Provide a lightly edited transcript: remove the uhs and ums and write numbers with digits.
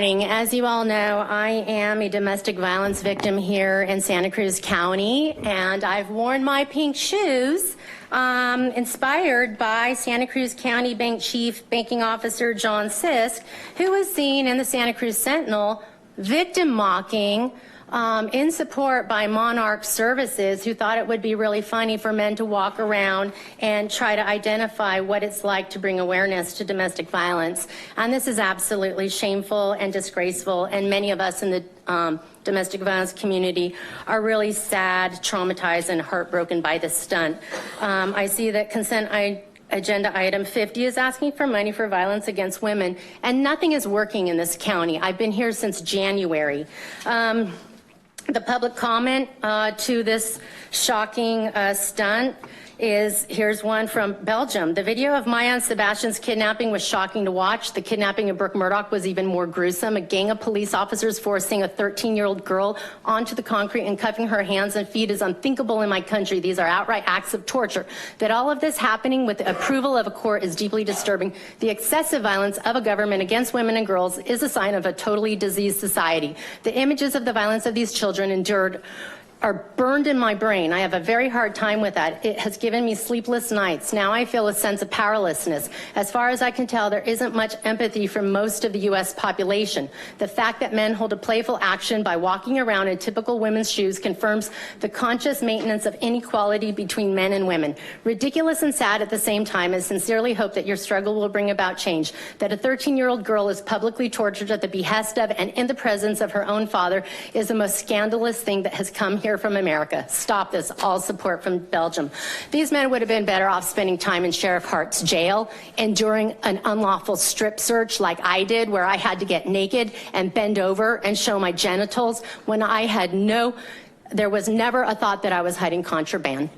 As you all know, I am a domestic violence victim here in Santa Cruz County, and I've worn my pink shoes inspired by Santa Cruz County Bank Chief Banking Officer John Sisk, who was seen in the Santa Cruz Sentinel victim mocking in support by Monarch Services, who thought it would be really funny for men to walk around and try to identify what it's like to bring awareness to domestic violence. And this is absolutely shameful and disgraceful, and many of us in the domestic violence community are really sad, traumatized, and heartbroken by this stunt. I see that agenda item 50 is asking for money for violence against women, and nothing is working in this county. I've been here since January. The public comment to this shocking stunt is, here's one from Belgium. The video of Maya and Sebastian's kidnapping was shocking to watch. The kidnapping of Brooke Murdoch was even more gruesome. A gang of police officers forcing a 13-year-old girl onto the concrete and cuffing her hands and feet is unthinkable in my country. These are outright acts of torture. That all of this happening with the approval of a court is deeply disturbing. The excessive violence of a government against women and girls is a sign of a totally diseased society. The images of the violence of these children endured are burned in my brain. I have a very hard time with that. It has given me sleepless nights. Now I feel a sense of powerlessness. As far as I can tell, there isn't much empathy from most of the US population. The fact that men hold a playful action by walking around in typical women's shoes confirms the conscious maintenance of inequality between men and women. Ridiculous and sad at the same time, and sincerely hope that your struggle will bring about change. That a 13-year-old girl is publicly tortured at the behest of and in the presence of her own father is the most scandalous thing that has come here from America. Stop this. All support from Belgium. These men would have been better off spending time in Sheriff Hart's jail, enduring an unlawful strip search like I did, where I had to get naked and bend over and show my genitals when I had there was never a thought that I was hiding contraband.